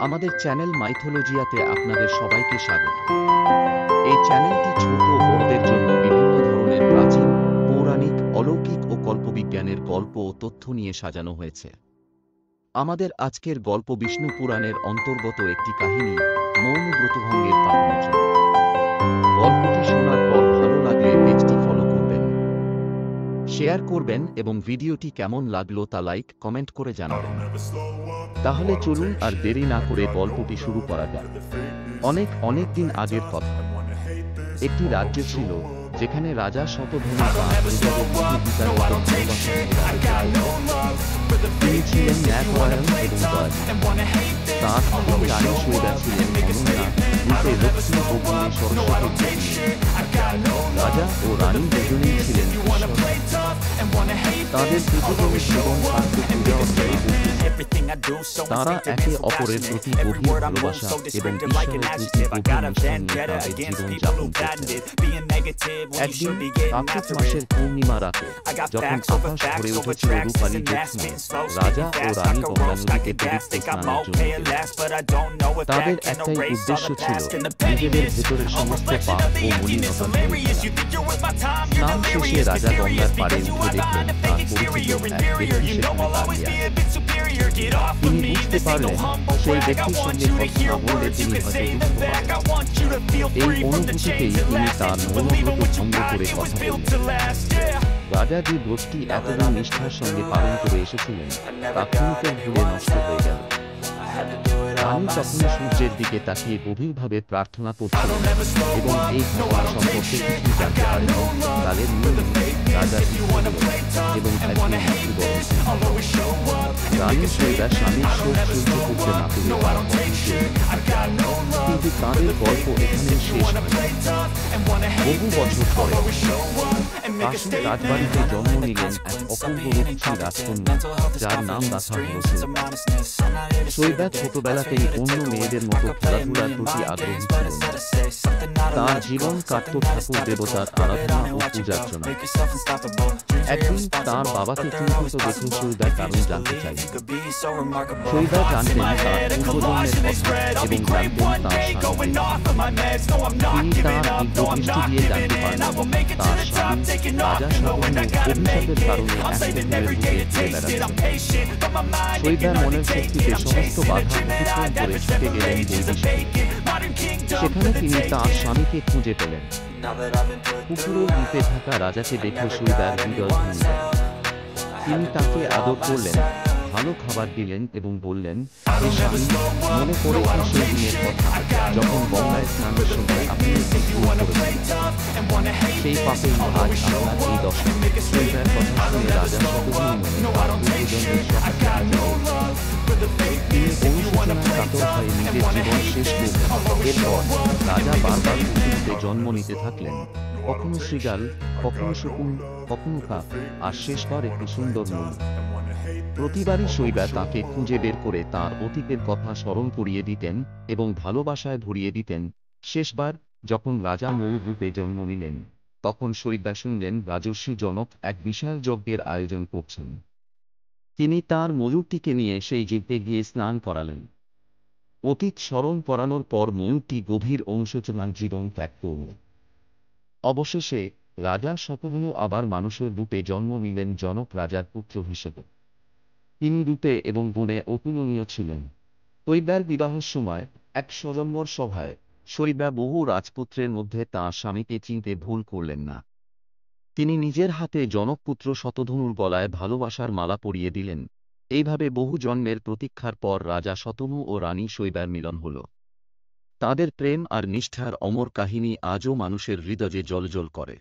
আমাদের চ্যানেল মাইথোলজিয়াতে আপনাদের সবাইকে স্বাগত। এই চ্যানেলটি ছোট ও বড়দের জন্য বিভিন্ন ধরনের প্রাচীন, পৌরাণিক, অলৌকিক ও কল্পবিজ্ঞানের গল্প ও তথ্য নিয়ে সাজানো হয়েছে। আমাদের আজকের গল্প বিষ্ণু পুরাণের অন্তর্গত একটি কাহিনী, মৌন ব্রতভঙ্গের পাপমোচন। গল্পটি শোনার পর ভালো লাগলে পেজটি ফলো করবেন, শেয়ার করবেন এবং ভিডিওটি কেমন লাগলো তা লাইক, কমেন্ট করে জানাবেন। তাহলে চলুন আর দেরি না করে গল্পটি শুরু করা যাক। অনেক অনেক দিন আগের কথা। একটি রাজ্য ছিল যেখানে রাজা শতধনী তিনি ছিলেন ন্যায়পরায়ণ এবং দয়ালু। তাঁর স্ত্রী রানী সৈদা ছিলেন অনন্যা, রূপে লক্ষ্মী ও গুণে সরস্বতী। রাজা ও রানী দুজনেই ছিলেন তাদের পৃথিবীর জীবন তারা একে অপরের প্রতি গভীর ভালোবাসা এবং ঈশ্বরের প্রতি গভীর নিষ্ঠা নিয়ে তাদের জীবন যাপন করতেন। একদিন কার্তিক মাসের পূর্ণিমা রাতে, যখন আকাশ ভরে উঠেছিল রূপালী জ্যোৎস্নায়, রাজা ও রানী গঙ্গা নদীতে পবিত্র স্নানের জন্য। তাদের একটাই উদ্দেশ্য ছিল নিজেদের ভেতরের সমস্ত পাপ ও মলিনতা ধুয়ে ফেলা। স্নান শেষে রাজা গঙ্গার পাড়ে উঠে দেখলেন তার পরিচিত এক ব্যক্তি সেখানে দাঁড়িয়ে আছে। তিনি বুঝতে পারলেন সেই ব্যক্তির সঙ্গে কথা বললে তিনি হয়তো এই অনুভূতিতেই তিনি তার মৌনব্রত ভঙ্গ করে কথা বললেন। রাজা যে ব্রতটি এতদিন নিষ্ঠার সঙ্গে পালন করে এসেছিলেন তা ক্ষণিকের ভুলে নষ্ট হয়ে গেল। রানী তখন সূর্যের দিকে তাকিয়ে গভীরভাবে প্রার্থনা করছিলেন এবং এই ঘটনা সম্পর্কে কিছু জানতে পারেন। কালের নিয়মে রাজা এবং একদিন মৃত্যুবরণ। রানী সৈদা স্বামীর শোক সহ্য করতে না পেরে বারণ করলেন। কিন্তু তাঁদের গল্প এখানেই শেষ হয়। বহু বছর পরে কাশী রাজবাড়িতে জন্ম নিলেন এক অপূর্ব রূপসী রাজকন্যা, যার নাম রাখা হল সৈদা। সৈদা ছোটবেলাতেই অন্য মেয়েদের মতো খেলাধুলার প্রতি আগ্রহী ছিলেন। তার জীবন কাটত ঠাকুর দেবতার আরাধনা ও পূজার্চনা। একদিন তাঁর বাবাকে চিন্তিত দেখে সৈদা কারণ জানতে চাইলেন। সৈদা জানতেন তার পূর্বজন্মের কথা এবং জানতেন তাঁর স্বামী। তিনি তাঁর দৃষ্টি দিয়ে জানতে পারলেন তাঁর স্বামী রাজা শতধনী অভিশাপের কারণে এক পুকুরের বুকে ঘুরে বেড়াচ্ছেন। সৈদার মনের শক্তিতে সমস্ত বাধা অতিক্রম করে ছুটে গেলেন বৈদেশিকে। সেখানে তিনি তাঁর স্বামীকে খুঁজে পেলেন। পুকুরের দ্বীপে থাকা রাজাকে দেখে সৈদার হৃদয় ভেঙে গেল। তিনি তাকে আদর করলেন, ভালো খাবার দিলেন এবং বললেন, হে স্বামী, মনে পড়ে সেই দিনের কথা যখন গঙ্গায় স্নানের সময় আপনি একটি ভুল করেছিলেন। সেই পাপেই আজ আপনার এই দশা। সৈদার কথা শুনে রাজা শতধনী মনে তিনি অনুশোচনায় কাতর হয়ে নিজের জীবন শেষ করলেন। এরপর রাজা বারবার পৃথিবীতে জন্ম নিতে থাকলেন, কখনো শৃগাল, কখনো শকুন, কখনো কাক, আর শেষবার একটি সুন্দর ময়ূর। প্রতিবারই সৈদা তাকে খুঁজে বের করে তাঁর অতীতের কথা স্মরণ করিয়ে দিতেন এবং ভালোবাসায় ভরিয়ে দিতেন। শেষবার যখন রাজা ময়ূর রূপে জন্ম নিলেন, তখন সৈদা শুনলেন রাজর্ষি জনক এক বিশাল যজ্ঞের আয়োজন করছেন। তিনি তাঁর ময়ূরটিকে নিয়ে সেই যজ্ঞে গিয়ে স্নান করালেন। অতীত স্মরণ করানোর পর ময়ূরটি গভীর অনুশোচনার জীবন ত্যাগ করল। অবশেষে রাজা শতধনু আবার মানুষের রূপে জন্ম নিলেন জনক রাজার পুত্র হিসেবে। তিনি রূপে এবং গুণে অতুলনীয় ছিলেন। সৈদার বিবাহের সময় এক স্বয়ম্বর সভায় সৈদা বহু রাজপুত্রের মধ্যে তাঁর স্বামীকে চিনতে ভুল করলেন না। তিনি নিজের হাতে জনকপুত্র শতধনুর গলায় ভালোবাসার মালা পরিয়ে দিলেন। এইভাবে বহু জন্মের প্রতীক্ষার পর রাজা শতনু ও রানী সৈদার মিলন হল। তাঁদের প্রেম আর নিষ্ঠার অমর কাহিনী আজও মানুষের হৃদয়ে জ্বলজ্বল করে।